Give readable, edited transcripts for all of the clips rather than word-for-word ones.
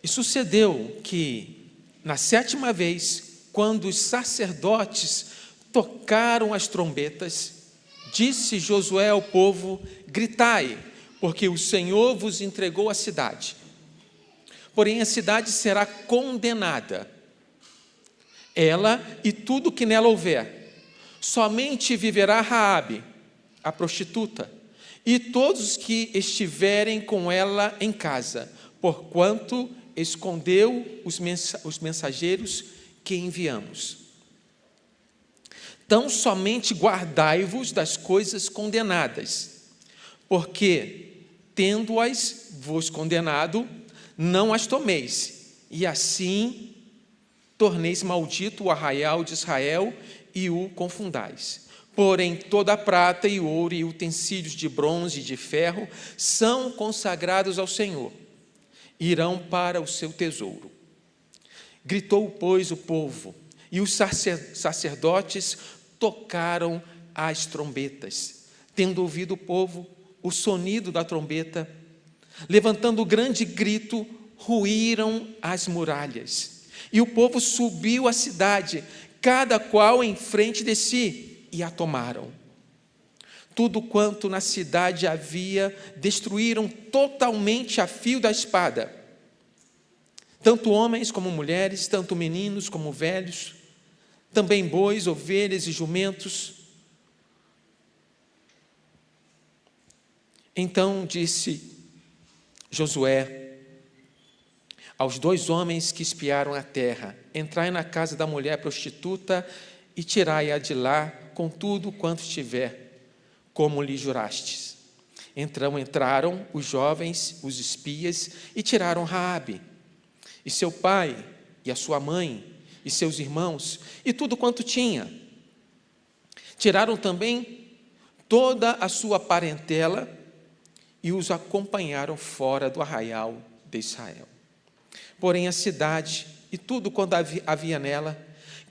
E sucedeu que, na 7ª vez, quando os sacerdotes tocaram as trombetas, disse Josué ao povo: gritai, porque o Senhor vos entregou a cidade. Porém a cidade será condenada, ela e tudo que nela houver. Somente viverá Raabe, a prostituta, e todos os que estiverem com ela em casa, porquanto escondeu os mensageiros que enviamos. Tão somente guardai-vos das coisas condenadas, porque, tendo-as vos condenado, não as tomeis, e assim torneis maldito o arraial de Israel e o confundais. Porém, toda a prata e ouro e utensílios de bronze e de ferro são consagrados ao Senhor, irão para o seu tesouro. Gritou, pois, o povo, e os sacerdotes tocaram as trombetas. Tendo ouvido o povo o sonido da trombeta, levantando grande grito, ruíram as muralhas. E o povo subiu à cidade, cada qual em frente de si, e a tomaram. Tudo quanto na cidade havia, destruíram totalmente a fio da espada. Tanto homens como mulheres, tanto meninos como velhos, também bois, ovelhas e jumentos. Então disse Josué aos 2 homens que espiaram a terra: entrai na casa da mulher prostituta e tirai-a de lá com tudo quanto tiver, como lhe jurastes. Então entraram os jovens, os espias, e tiraram Raabe, e seu pai, e a sua mãe, e seus irmãos, e tudo quanto tinha. Tiraram também toda a sua parentela, e os acompanharam fora do arraial de Israel. Porém a cidade e tudo quanto havia nela,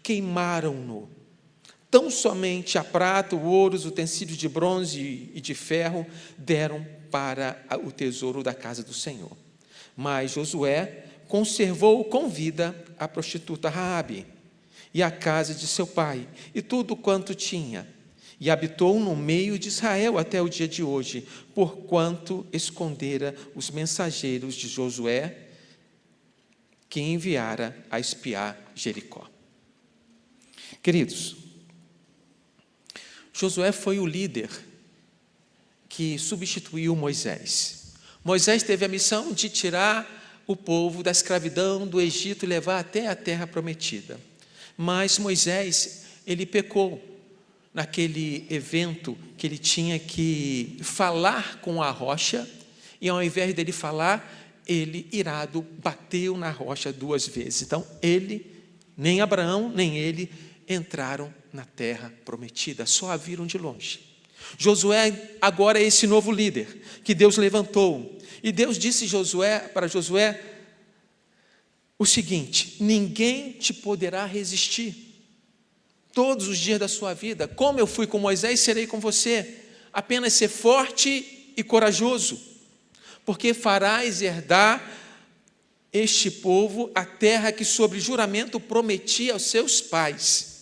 queimaram-no. Tão somente a prata, o ouro, os utensílios de bronze e de ferro deram para o tesouro da casa do Senhor. Mas Josué conservou com vida a prostituta Raabe e a casa de seu pai e tudo quanto tinha, e habitou no meio de Israel até o dia de hoje, porquanto escondera os mensageiros de Josué, que enviara a espiar Jericó. Queridos, Josué foi o líder que substituiu Moisés. Moisés teve a missão de tirar o povo da escravidão do Egito e levar até a terra prometida. Mas Moisés, ele pecou naquele evento que ele tinha que falar com a rocha, e ao invés dele falar, ele, irado, bateu na rocha 2 vezes. Então, nem Abraão, nem ele entraram na terra prometida, só a viram de longe. Josué agora é esse novo líder que Deus levantou. E Deus disse para Josué o seguinte: ninguém te poderá resistir todos os dias da sua vida. Como eu fui com Moisés, serei com você. Apenas ser forte e corajoso, porque farás herdar este povo a terra que sobre juramento prometi aos seus pais.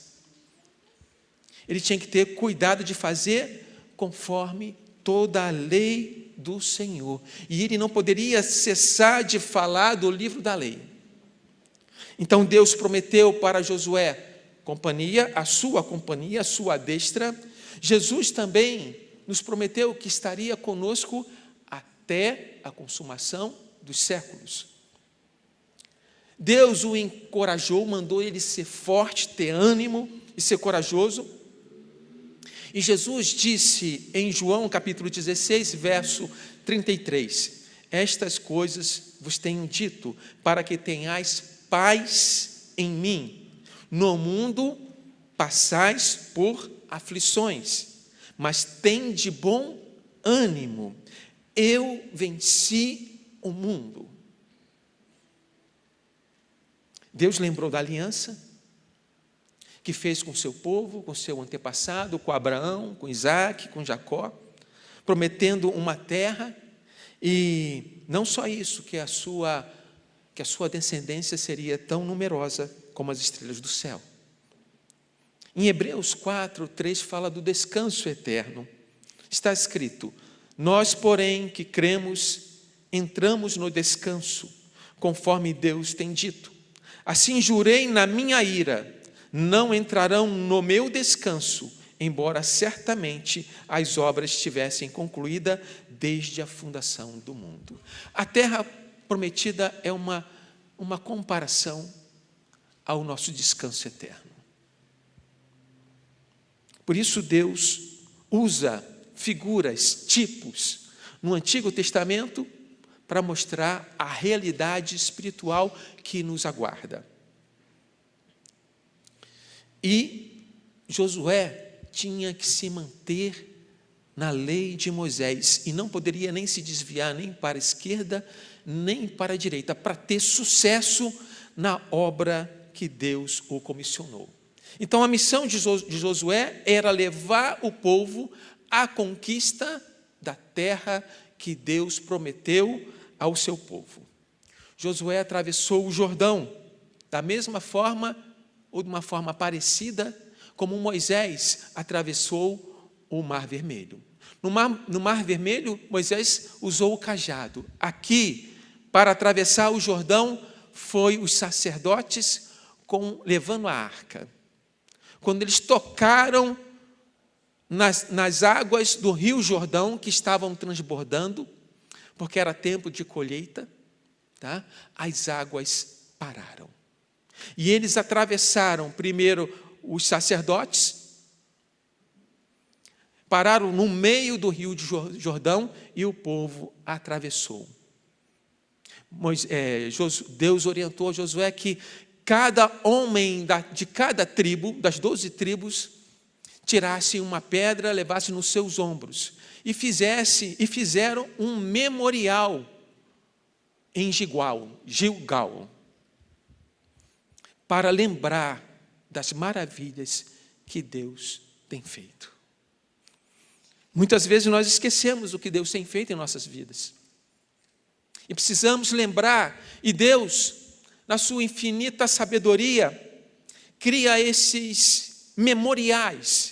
Ele tinha que ter cuidado de fazer conforme toda a lei do Senhor. E ele não poderia cessar de falar do livro da lei. Então Deus prometeu para Josué a sua destra. Jesus também nos prometeu que estaria conosco até a consumação dos séculos. Deus o encorajou, mandou ele ser forte, ter ânimo e ser corajoso. E Jesus disse em João capítulo 16, verso 33, estas coisas vos tenho dito, para que tenhais paz em mim. No mundo passais por aflições, mas tende bom ânimo, eu venci o mundo. Deus lembrou da aliança que fez com o seu povo, com o seu antepassado, com Abraão, com Isaac, com Jacó, prometendo uma terra, e não só isso, que a sua que a sua descendência seria tão numerosa como as estrelas do céu. Em Hebreus 4:3 fala do descanso eterno. Está escrito: nós, porém, que cremos, entramos no descanso, conforme Deus tem dito. Assim jurei na minha ira, não entrarão no meu descanso, embora certamente as obras estivessem concluídas desde a fundação do mundo. A terra prometida é uma comparação ao nosso descanso eterno. Por isso Deus usa figuras, tipos, no Antigo Testamento para mostrar a realidade espiritual que nos aguarda. E Josué tinha que se manter na lei de Moisés e não poderia nem se desviar nem para a esquerda nem para a direita para ter sucesso na obra que Deus o comissionou. Então a missão de Josué era levar o povo à conquista da terra que Deus prometeu ao seu povo. Josué atravessou o Jordão da mesma forma ou de uma forma parecida como Moisés atravessou o Mar Vermelho. No Mar Vermelho, Moisés usou o cajado. Aqui, para atravessar o Jordão, foi os sacerdotes levando a arca. Quando eles tocaram nas águas do rio Jordão, que estavam transbordando, porque era tempo de colheita, tá? As águas pararam. E eles atravessaram primeiro os sacerdotes, pararam no meio do rio de Jordão e o povo atravessou. Deus orientou a Josué que cada homem de cada tribo, das 12 tribos, tirasse uma pedra, levasse nos seus ombros e fizeram um memorial em Gilgal, para lembrar das maravilhas que Deus tem feito. Muitas vezes nós esquecemos o que Deus tem feito em nossas vidas. E precisamos lembrar, e Deus, na sua infinita sabedoria, cria esses memoriais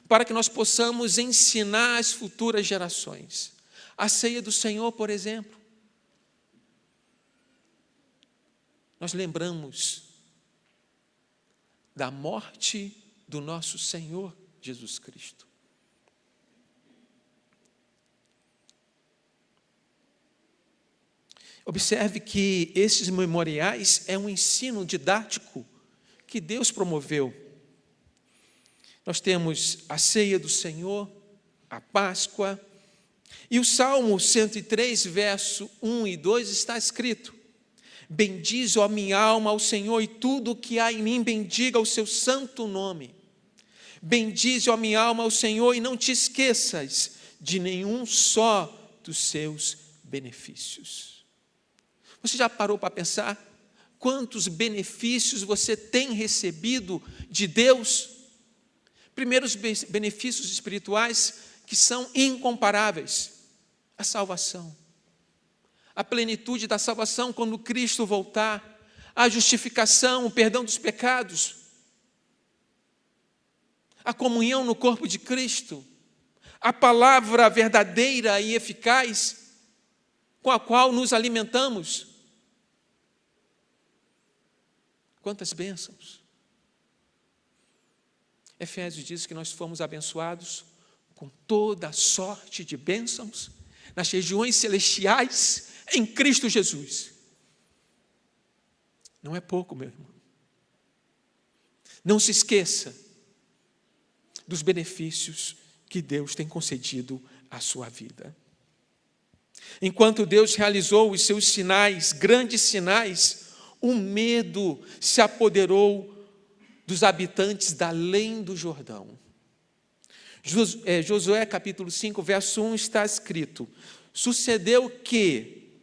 para que nós possamos ensinar as futuras gerações. A ceia do Senhor, por exemplo. Nós lembramos da morte do nosso Senhor Jesus Cristo. Observe que esses memoriais é um ensino didático que Deus promoveu. Nós temos a ceia do Senhor, a Páscoa, e o Salmo 103, verso 1 e 2 está escrito: bendize, ó minha alma, ao Senhor, e tudo o que há em mim bendiga o seu santo nome. Bendize, ó minha alma, ao Senhor, e não te esqueças de nenhum só dos seus benefícios. Você já parou para pensar quantos benefícios você tem recebido de Deus? Primeiro, os benefícios espirituais que são incomparáveis. A salvação. A plenitude da salvação quando Cristo voltar. A justificação, o perdão dos pecados. A comunhão no corpo de Cristo. A palavra verdadeira e eficaz com a qual nos alimentamos. Quantas bênçãos! Efésios diz que nós fomos abençoados com toda sorte de bênçãos nas regiões celestiais em Cristo Jesus. Não é pouco, meu irmão. Não se esqueça dos benefícios que Deus tem concedido à sua vida. Enquanto Deus realizou os seus sinais, grandes sinais, o medo se apoderou dos habitantes da além do Jordão. Josué capítulo 5, verso 1 está escrito: sucedeu que,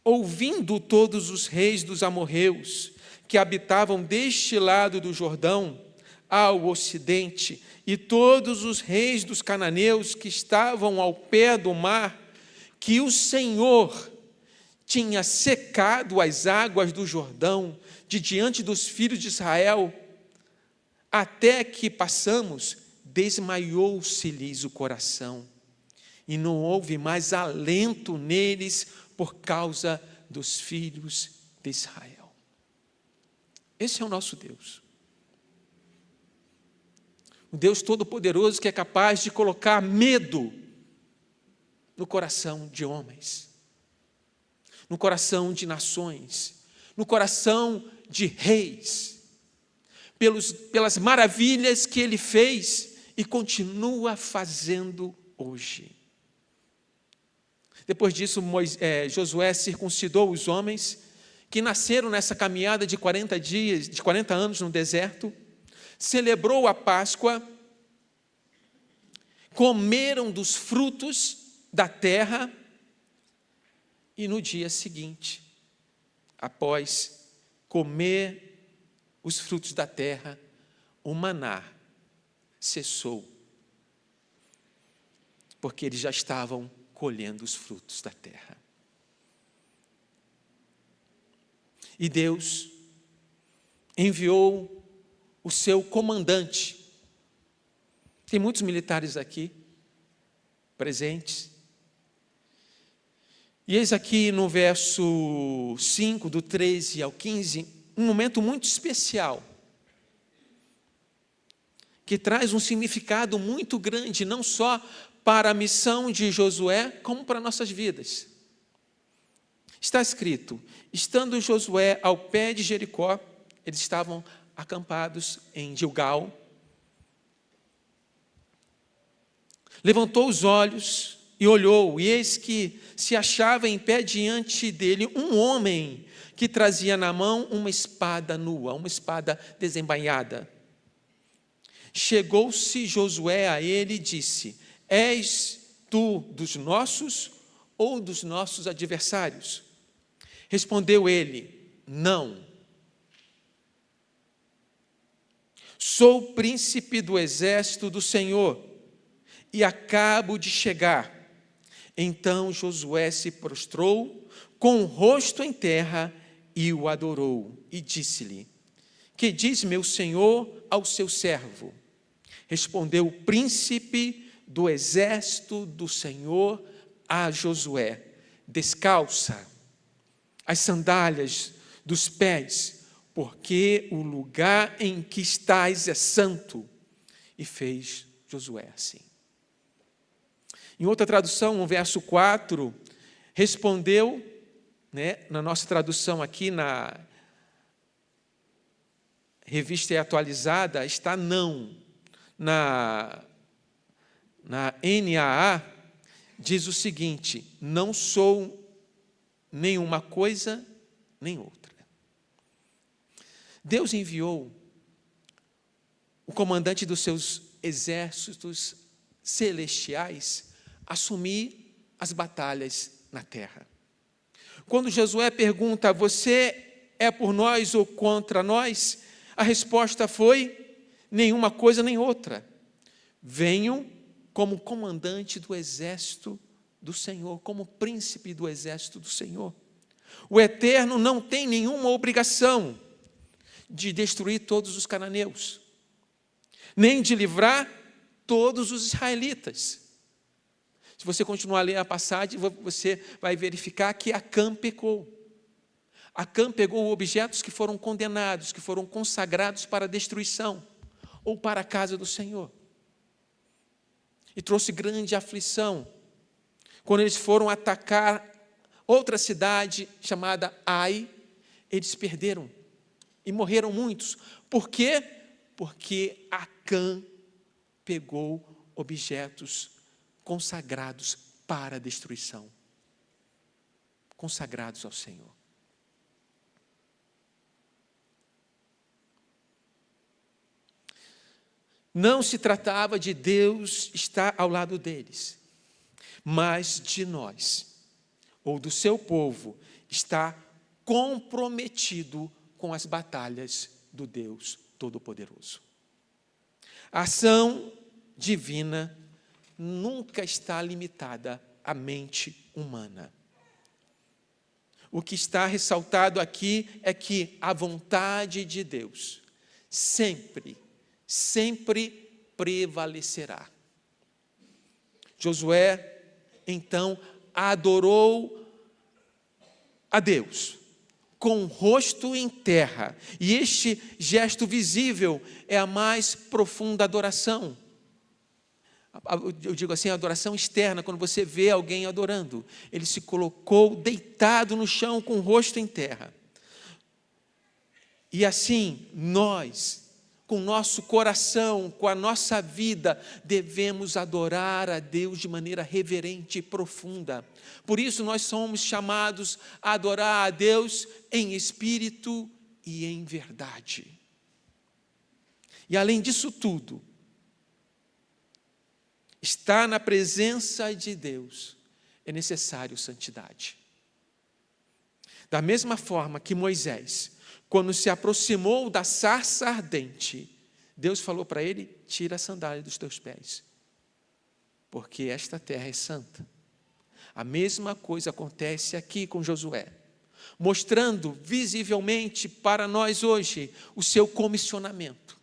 ouvindo todos os reis dos amorreus que habitavam deste lado do Jordão, ao ocidente, e todos os reis dos cananeus que estavam ao pé do mar, que o Senhor tinha secado as águas do Jordão de diante dos filhos de Israel, até que passamos, desmaiou-se-lhes o coração, e não houve mais alento neles por causa dos filhos de Israel. Esse é o nosso Deus. O Deus Todo-Poderoso que é capaz de colocar medo no coração de homens, no coração de nações, no coração de reis, pelas maravilhas que Ele fez e continua fazendo hoje. Depois disso, Josué circuncidou os homens que nasceram nessa caminhada de 40 dias, de 40 anos no deserto, celebrou a Páscoa, comeram dos frutos da terra e no dia seguinte, após comer os frutos da terra, o maná cessou, porque eles já estavam colhendo os frutos da terra. E Deus enviou o seu comandante. Tem muitos militares aqui presentes. E eis aqui no verso 5, do 13 ao 15, um momento muito especial, que traz um significado muito grande, não só para a missão de Josué, como para nossas vidas. Está escrito: estando Josué ao pé de Jericó, eles estavam acampados em Gilgal, levantou os olhos e olhou, e eis que se achava em pé diante dele um homem que trazia na mão uma espada nua, uma espada desembainhada. Chegou-se Josué a ele e disse: és tu dos nossos ou dos nossos adversários? Respondeu ele: não. Sou príncipe do exército do Senhor e acabo de chegar. Então Josué se prostrou com o rosto em terra e o adorou e disse-lhe: que diz meu senhor ao seu servo? Respondeu o príncipe do exército do Senhor a Josué: descalça as sandálias dos pés, porque o lugar em que estás é santo. E fez Josué assim. Em outra tradução, no verso 4, respondeu, na nossa tradução aqui, na Revista Atualizada, está não. Na NAA, diz o seguinte: não sou nenhuma coisa, nem outra. Deus enviou o comandante dos seus exércitos celestiais assumir as batalhas na terra. Quando Josué pergunta: você é por nós ou contra nós? A resposta foi: nenhuma coisa nem outra. Venho como comandante do exército do Senhor, como príncipe do exército do Senhor. O Eterno não tem nenhuma obrigação de destruir todos os cananeus, nem de livrar todos os israelitas. Se você continuar a ler a passagem, você vai verificar que Acã pecou. Acã pegou objetos que foram condenados, que foram consagrados para destruição, ou para a casa do Senhor. E trouxe grande aflição. Quando eles foram atacar outra cidade chamada Ai, eles perderam e morreram muitos. Por quê? Porque Acã pegou objetos consagrados para a destruição, consagrados ao Senhor. Não se tratava de Deus estar ao lado deles, mas de nós, ou do seu povo, estar comprometido com as batalhas do Deus Todo-Poderoso. A ação divina nunca está limitada à mente humana. o que está ressaltado aqui é que a vontade de Deus sempre, sempre prevalecerá. Josué, então, adorou a Deus com o rosto em terra. E este gesto visível é a mais profunda adoração. Eu digo assim, a adoração externa, quando você vê alguém adorando. Ele se colocou deitado no chão com o rosto em terra. E assim, nós, com o nosso coração, com a nossa vida, devemos adorar a Deus de maneira reverente e profunda. Por isso nós somos chamados a adorar a Deus em espírito e em verdade. E além disso tudo, estar na presença de Deus é necessário santidade. Da mesma forma que Moisés, quando se aproximou da sarça ardente, Deus falou para ele: tira a sandália dos teus pés, porque esta terra é santa. A mesma coisa acontece aqui com Josué, mostrando visivelmente para nós hoje o seu comissionamento,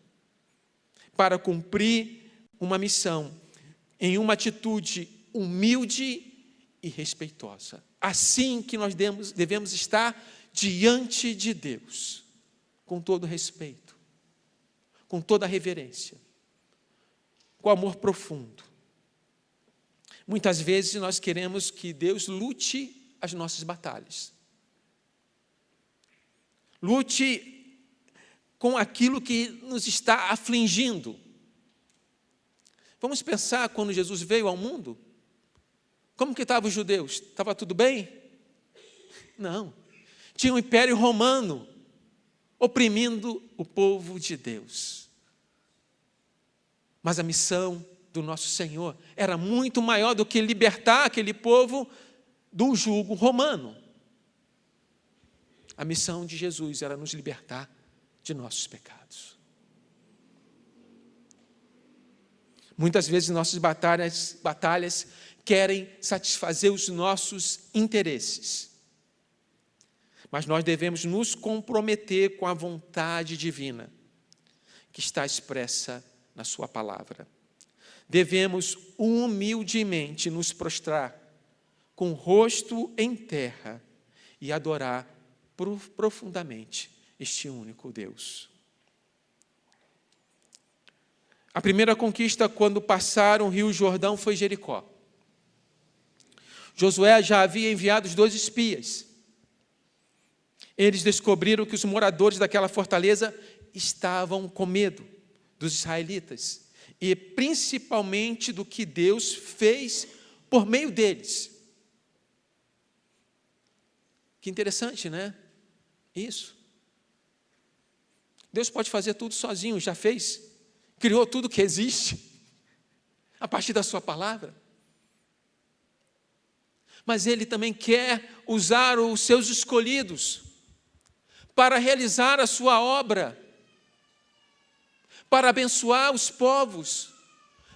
para cumprir uma missão em uma atitude humilde e respeitosa. Assim que nós devemos estar diante de Deus, com todo respeito, com toda reverência, com amor profundo. Muitas vezes nós queremos que Deus lute as nossas batalhas. Lute com aquilo que nos está afligindo. Vamos pensar quando Jesus veio ao mundo. Como que estavam os judeus? Estava tudo bem? Não. Tinha o Império Romano oprimindo o povo de Deus. Mas a missão do nosso Senhor era muito maior do que libertar aquele povo do jugo romano. A missão de Jesus era nos libertar de nossos pecados. Muitas vezes nossas batalhas querem satisfazer os nossos interesses. Mas nós devemos nos comprometer com a vontade divina que está expressa na sua palavra. Devemos humildemente nos prostrar com o rosto em terra e adorar profundamente este único Deus. A primeira conquista quando passaram o rio Jordão foi Jericó. Josué já havia enviado os 2 espias. Eles descobriram que os moradores daquela fortaleza estavam com medo dos israelitas e principalmente do que Deus fez por meio deles. Que interessante, né? Isso. Deus pode fazer tudo sozinho, já fez. Criou tudo que existe a partir da sua palavra. Mas Ele também quer usar os seus escolhidos para realizar a sua obra, para abençoar os povos,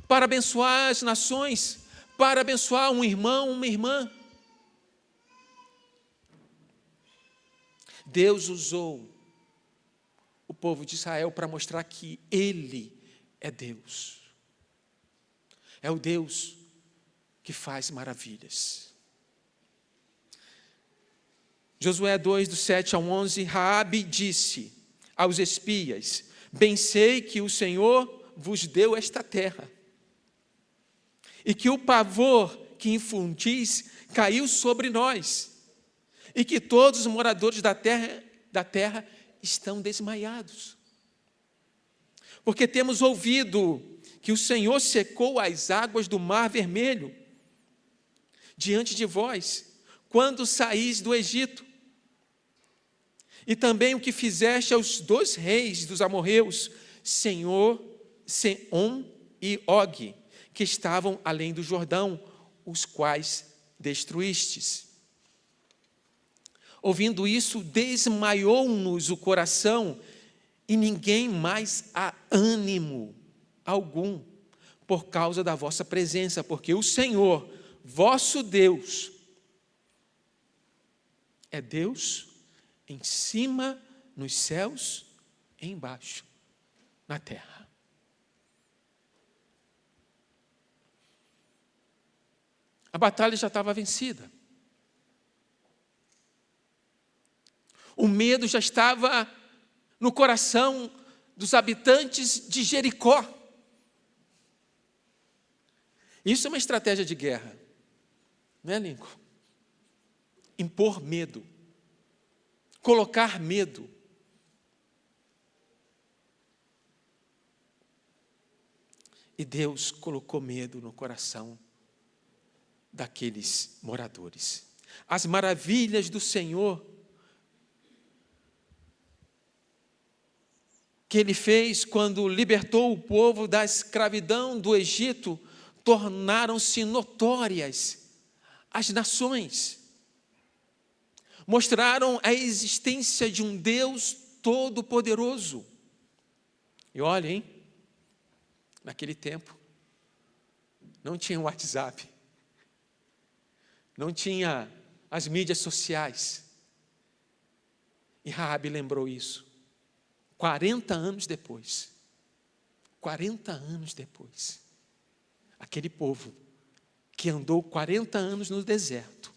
para abençoar as nações, para abençoar um irmão, uma irmã. Deus usou o povo de Israel para mostrar que Ele é Deus. É o Deus que faz maravilhas. Josué 2, do 7 ao 11, Raabe disse aos espias: bem sei que o Senhor vos deu esta terra, e que o pavor que infundis caiu sobre nós, e que todos os moradores da terra estão desmaiados. Porque temos ouvido que o Senhor secou as águas do Mar Vermelho diante de vós, quando saís do Egito. E também o que fizeste aos 2 reis dos amorreus, Sehon e Og, que estavam além do Jordão, os quais destruístes. Ouvindo isso, desmaiou-nos o coração, e ninguém mais há ânimo algum, por causa da vossa presença, porque o Senhor, vosso Deus, é Deus em cima, nos céus, e embaixo, na terra. A batalha já estava vencida. O medo já estava no coração dos habitantes de Jericó. Isso é uma estratégia de guerra, não é, Lincoln? Impor medo, colocar medo. E Deus colocou medo no coração daqueles moradores. As maravilhas do Senhor que Ele fez quando libertou o povo da escravidão do Egito tornaram-se notórias às nações. Mostraram a existência de um Deus todo-poderoso. E olha, hein? Naquele tempo, não tinha WhatsApp, não tinha as mídias sociais. E Raabe lembrou isso. 40 anos depois, aquele povo que andou 40 anos no deserto,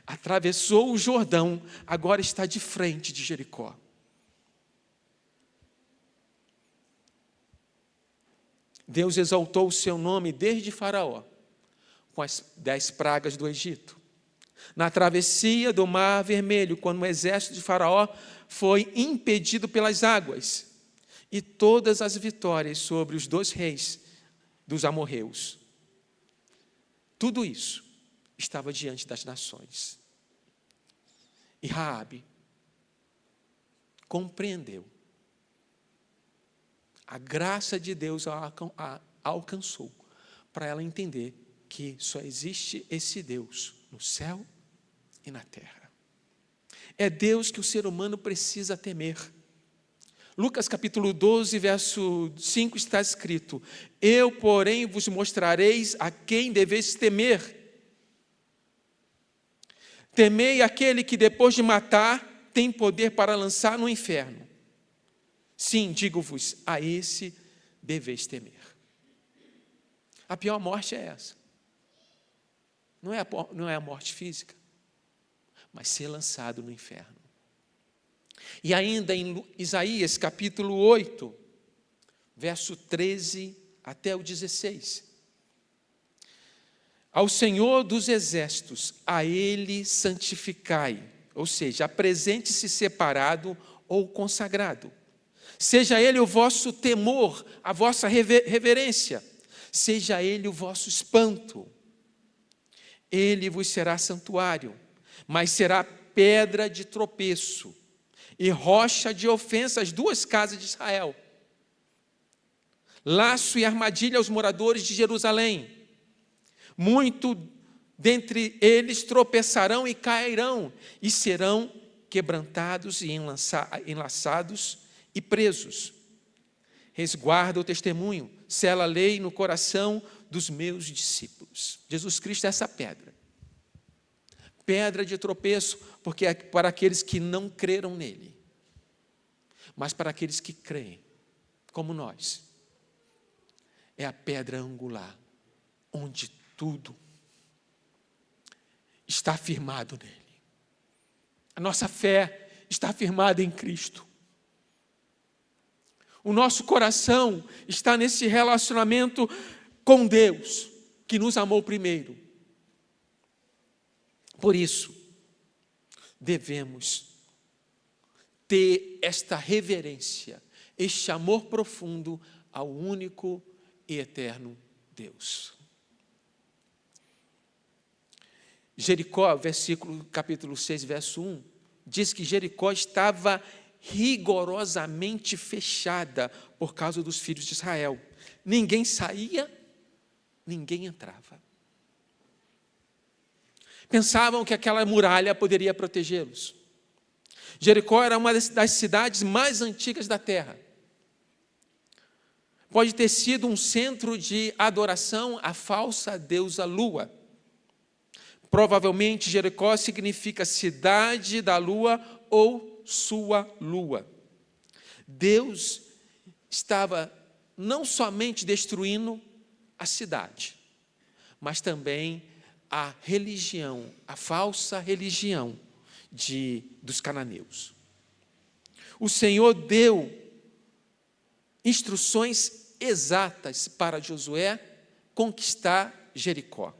atravessou o Jordão, agora está de frente de Jericó. Deus exaltou o seu nome desde Faraó, com as 10 pragas do Egito. Na travessia do Mar Vermelho, quando o exército de Faraó foi impedido pelas águas, e todas as vitórias sobre os 2 reis dos amorreus. Tudo isso estava diante das nações. E Raabe compreendeu. A graça de Deus a alcançou para ela entender que só existe esse Deus no céu e na terra. É Deus que o ser humano precisa temer. Lucas capítulo 12, verso 5 está escrito: eu, porém, vos mostrareis a quem deveis temer. Temei aquele que depois de matar tem poder para lançar no inferno. Sim, digo-vos, a esse deveis temer. A pior morte é essa. Não é a morte física, mas ser lançado no inferno. E ainda em Isaías capítulo 8, verso 13 até o 16. Ao Senhor dos exércitos, a Ele santificai, ou seja, apresente-se separado ou consagrado. Seja Ele o vosso temor, a vossa reverência, seja Ele o vosso espanto. Ele vos será santuário, mas será pedra de tropeço e rocha de ofensa às 2 casas de Israel. Laço e armadilha aos moradores de Jerusalém. Muito dentre eles tropeçarão e cairão, e serão quebrantados e enlaçados e presos. Resguarda o testemunho, sela a lei no coração dos meus discípulos. Jesus Cristo é essa pedra. Pedra de tropeço, porque é para aqueles que não creram nele. Mas para aqueles que creem, como nós, é a pedra angular, onde tudo está firmado nele. A nossa fé está firmada em Cristo. O nosso coração está nesse relacionamento com Deus, que nos amou primeiro. Por isso, devemos ter esta reverência, este amor profundo ao único e eterno Deus. Jericó, capítulo 6, verso 1, diz que Jericó estava rigorosamente fechada por causa dos filhos de Israel. Ninguém saía, ninguém entrava. Pensavam que aquela muralha poderia protegê-los. Jericó era uma das cidades mais antigas da terra. Pode ter sido um centro de adoração à falsa deusa Lua. Provavelmente Jericó significa cidade da lua ou sua lua. Deus estava não somente destruindo a cidade, mas também a religião, a falsa religião dos cananeus. O Senhor deu instruções exatas para Josué conquistar Jericó.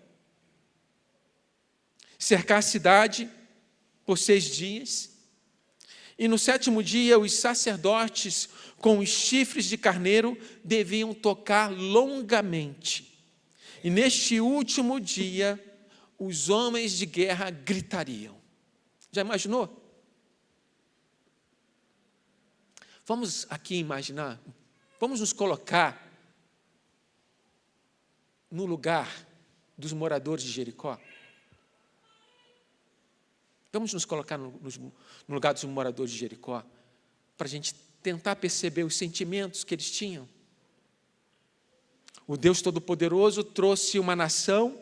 Cercar a cidade por 6 dias, e no 7º dia os sacerdotes com os chifres de carneiro deviam tocar longamente. E neste último dia, os homens de guerra gritariam. Já imaginou? Vamos aqui imaginar, vamos nos colocar no lugar dos moradores de Jericó. Vamos nos colocar no lugar dos moradores de Jericó, para a gente tentar perceber os sentimentos que eles tinham. O Deus Todo-Poderoso trouxe uma nação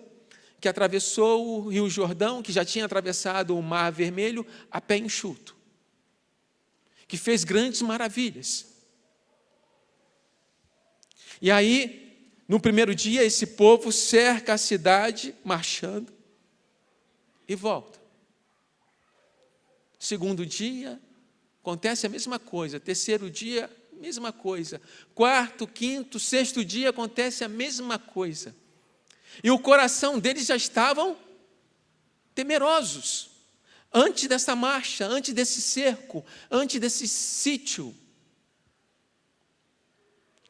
que atravessou o Rio Jordão, que já tinha atravessado o Mar Vermelho a pé enxuto, que fez grandes maravilhas. E aí, no primeiro dia, esse povo cerca a cidade, marchando, e volta. Segundo dia, acontece a mesma coisa. Terceiro dia, mesma coisa. Quarto, quinto, sexto dia, acontece a mesma coisa. E o coração deles já estavam temerosos. Antes dessa marcha, antes desse cerco, antes desse sítio.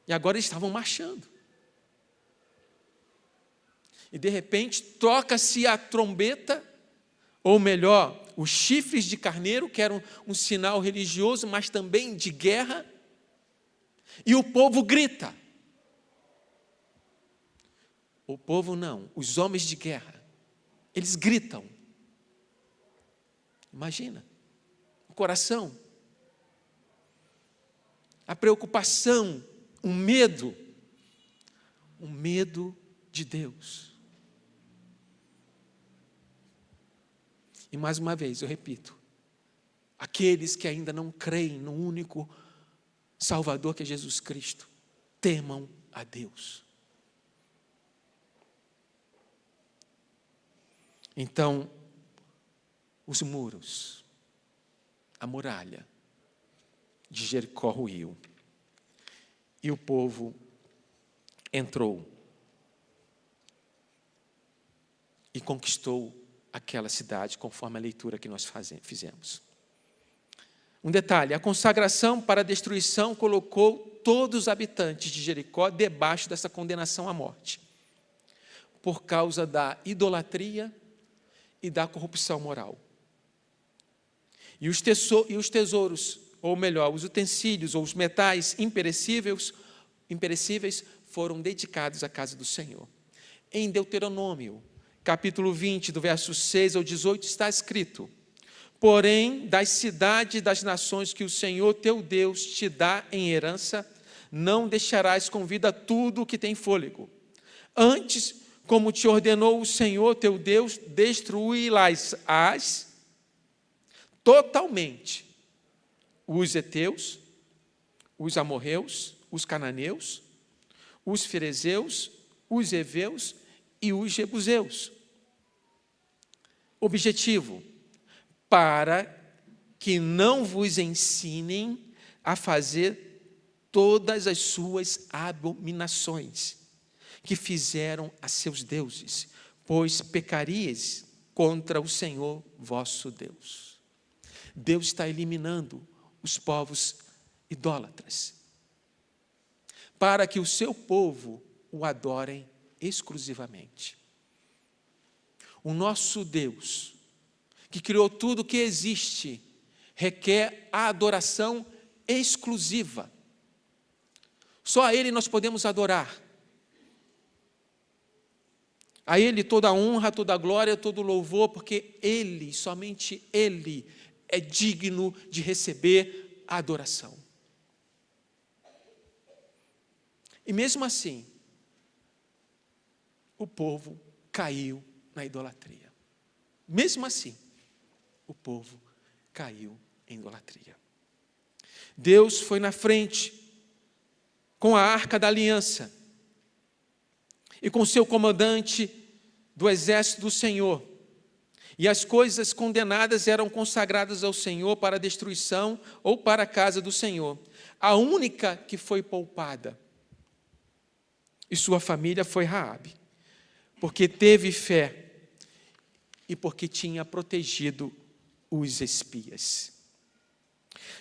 E agora eles estavam marchando. E de repente, toca-se a trombeta, ou melhor, os chifres de carneiro, que eram um sinal religioso, mas também de guerra, e o povo grita. O povo não, os homens de guerra, eles gritam. Imagina, o coração, a preocupação, o medo de Deus. E mais uma vez, eu repito, aqueles que ainda não creem no único Salvador que é Jesus Cristo, temam a Deus. Então, os muros, a muralha de Jericó ruiu, e o povo entrou e conquistou aquela cidade, conforme a leitura que nós fizemos. Um detalhe, a consagração para a destruição colocou todos os habitantes de Jericó debaixo dessa condenação à morte, por causa da idolatria e da corrupção moral. E os tesouros, ou melhor, os utensílios ou os metais imperecíveis foram dedicados à casa do Senhor. Em Deuteronômio, capítulo 20, do verso 6 ao 18, está escrito: porém, das cidades das nações que o Senhor teu Deus te dá em herança, não deixarás com vida tudo o que tem fôlego. Antes, como te ordenou o Senhor teu Deus, destruí-las totalmente os heteus, os amorreus, os cananeus, os ferezeus, os heveus e os jebuseus. Objetivo: para que não vos ensinem a fazer todas as suas abominações que fizeram a seus deuses, pois pecaríeis contra o Senhor vosso Deus. Deus está eliminando os povos idólatras, para que o seu povo o adorem exclusivamente. O nosso Deus, que criou tudo o que existe, requer a adoração exclusiva. Só a Ele nós podemos adorar. A Ele toda a honra, toda a glória, todo o louvor, porque Ele, somente Ele, é digno de receber a adoração. E mesmo assim, o povo caiu na idolatria. Mesmo assim, o povo caiu em idolatria. Deus foi na frente com a Arca da Aliança e com seu comandante do exército do Senhor. E as coisas condenadas eram consagradas ao Senhor para destruição ou para a casa do Senhor. A única que foi poupada e sua família foi Raabe, porque teve fé e porque tinha protegido os espias.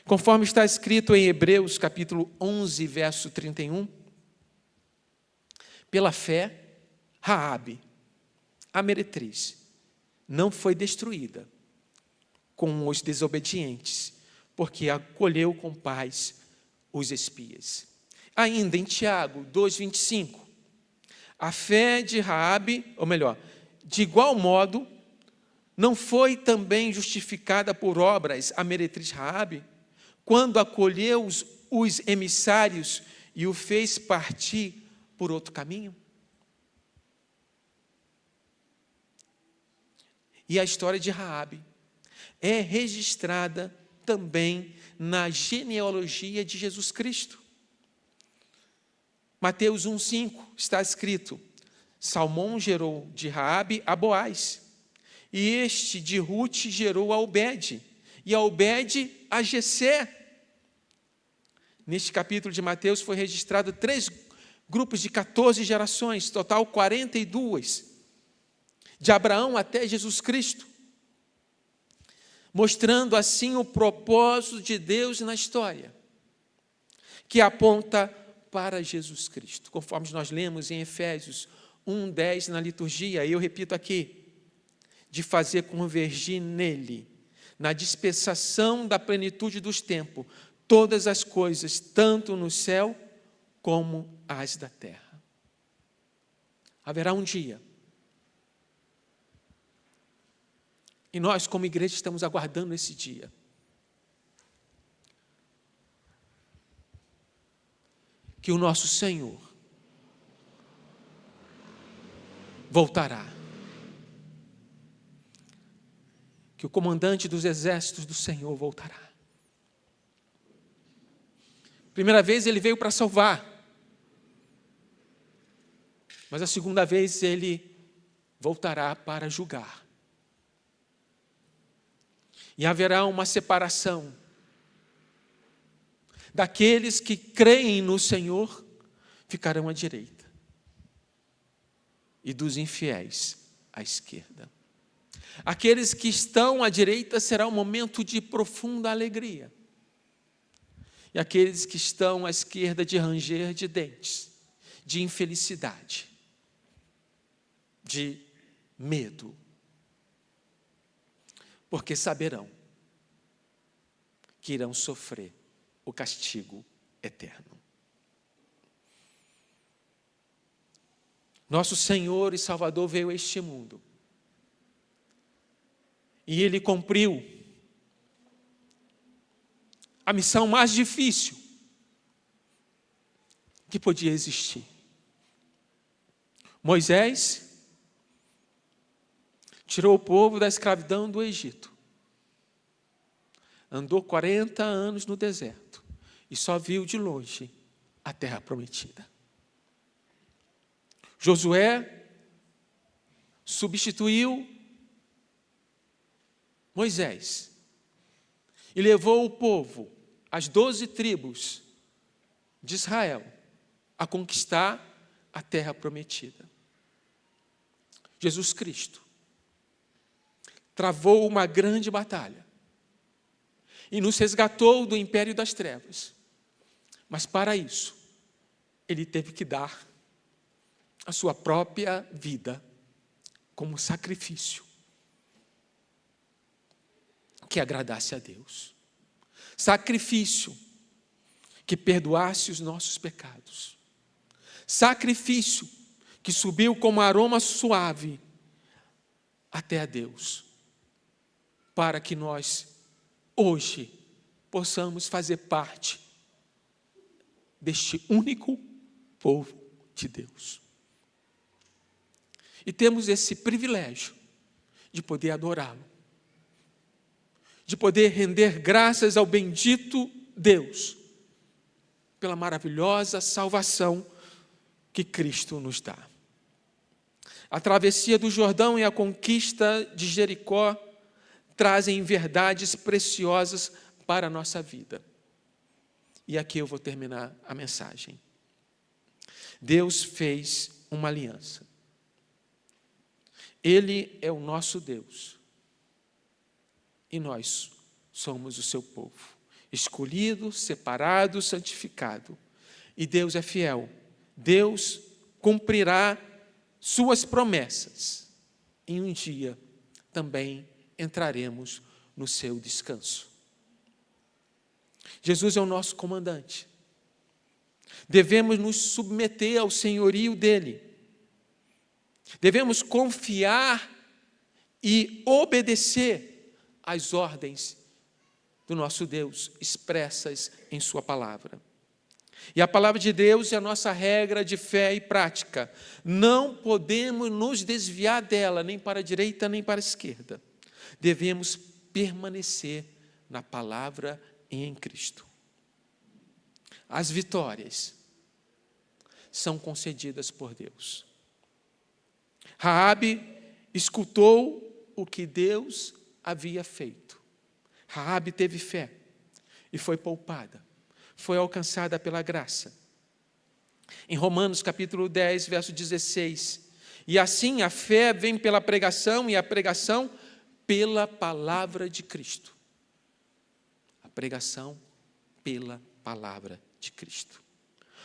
Conforme está escrito em Hebreus capítulo 11, verso 31, pela fé, Raabe, a meretriz, não foi destruída com os desobedientes, porque acolheu com paz os espias. Ainda em Tiago 2,25, a fé de Raabe, ou melhor, de igual modo, não foi também justificada por obras a meretriz Raabe, quando acolheu os emissários e o fez partir por outro caminho? E a história de Raabe é registrada também na genealogia de Jesus Cristo. Mateus 1,5 está escrito: Salmão gerou de Raabe a Boaz, e este de Rute gerou a Obed, e a Obed a Jessé. Neste capítulo de Mateus foi registrado 3 grupos de 14 gerações, total 42, de Abraão até Jesus Cristo, mostrando assim o propósito de Deus na história, que aponta para Jesus Cristo, conforme nós lemos em Efésios 1:10 na liturgia, e eu repito aqui, de fazer convergir nele, na dispensação da plenitude dos tempos, todas as coisas, tanto no céu como as da terra. Haverá um dia, e nós como igreja estamos aguardando esse dia, que o nosso Senhor voltará, que o comandante dos exércitos do Senhor voltará. Primeira vez ele veio para salvar, mas a segunda vez ele voltará para julgar. E haverá uma separação daqueles que creem no Senhor, ficarão à direita, e dos infiéis à esquerda. Aqueles que estão à direita será um momento de profunda alegria, e aqueles que estão à esquerda de ranger de dentes, de infelicidade, de medo, porque saberão que irão sofrer o castigo eterno. Nosso Senhor e Salvador veio a este mundo, e Ele cumpriu a missão mais difícil que podia existir. Moisés tirou o povo da escravidão do Egito, andou 40 anos no deserto e só viu de longe a terra prometida. Josué substituiu Moisés e levou o povo, as 12 tribos de Israel, a conquistar a terra prometida. Jesus Cristo travou uma grande batalha e nos resgatou do império das trevas. Mas para isso, Ele teve que dar a sua própria vida como sacrifício que agradasse a Deus. Sacrifício que perdoasse os nossos pecados. Sacrifício que subiu como aroma suave até a Deus, para que nós hoje possamos fazer parte deste único povo de Deus. E temos esse privilégio de poder adorá-lo, de poder render graças ao bendito Deus pela maravilhosa salvação que Cristo nos dá. A travessia do Jordão e a conquista de Jericó trazem verdades preciosas para a nossa vida. E aqui eu vou terminar a mensagem. Deus fez uma aliança. Ele é o nosso Deus. E nós somos o seu povo, escolhido, separado, santificado. E Deus é fiel. Deus cumprirá suas promessas. E um dia também entraremos no seu descanso. Jesus é o nosso comandante. Devemos nos submeter ao senhorio dele. Devemos confiar e obedecer às ordens do nosso Deus expressas em sua palavra. E a palavra de Deus é a nossa regra de fé e prática. Não podemos nos desviar dela, nem para a direita, nem para a esquerda. Devemos permanecer na palavra e em Cristo. As vitórias são concedidas por Deus. Raabe escutou o que Deus havia feito. Raabe teve fé e foi poupada. Foi alcançada pela graça. Em Romanos capítulo 10, verso 16. E assim a fé vem pela pregação e a pregação pela palavra de Cristo. A pregação pela palavra de Cristo.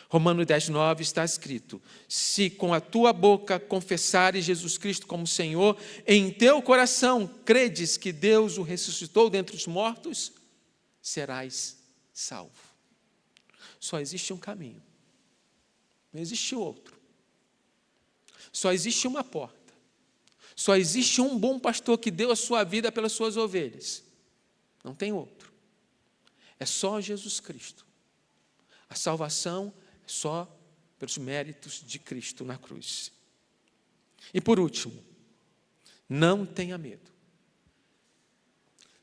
Romanos 10, 9 está escrito: se com a tua boca confessares Jesus Cristo como Senhor, em teu coração credes que Deus o ressuscitou dentre os mortos, serás salvo. Só existe um caminho, não existe outro. Só existe uma porta. Só existe um bom pastor que deu a sua vida pelas suas ovelhas. Não tem outro. É só Jesus Cristo. A salvação é só pelos méritos de Cristo na cruz. E por último, não tenha medo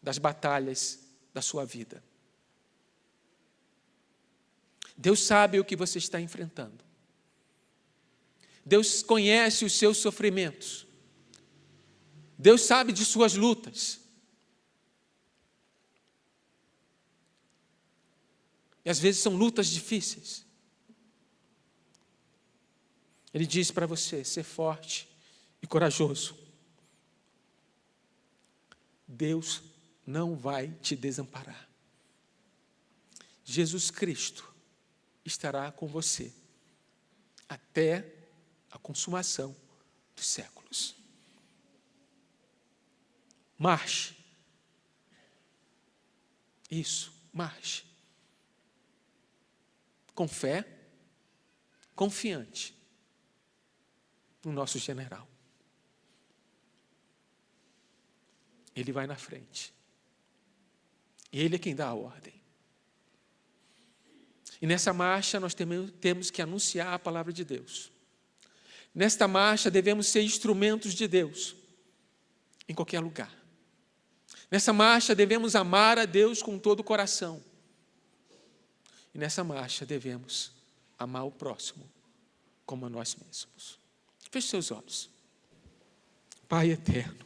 das batalhas da sua vida. Deus sabe o que você está enfrentando. Deus conhece os seus sofrimentos. Deus sabe de suas lutas. E às vezes são lutas difíceis. Ele diz para você ser forte e corajoso. Deus não vai te desamparar. Jesus Cristo estará com você até a consumação dos séculos. Marche. Isso, marche. Com fé, confiante no nosso general. Ele vai na frente. E ele é quem dá a ordem. E nessa marcha nós temos que anunciar a palavra de Deus. Nesta marcha devemos ser instrumentos de Deus em qualquer lugar. Nessa marcha devemos amar a Deus com todo o coração. E nessa marcha devemos amar o próximo como a nós mesmos. Feche seus olhos. Pai eterno,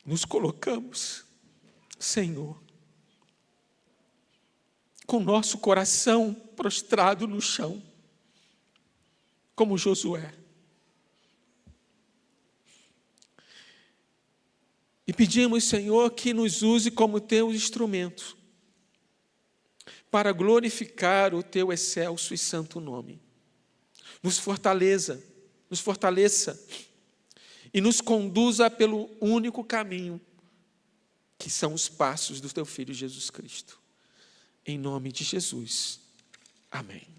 nos colocamos, Senhor, com nosso coração prostrado no chão, como Josué. E pedimos, Senhor, que nos use como teu instrumento para glorificar o teu excelso e santo nome. Nos fortaleça e nos conduza pelo único caminho, que são os passos do teu Filho Jesus Cristo. Em nome de Jesus. Amém.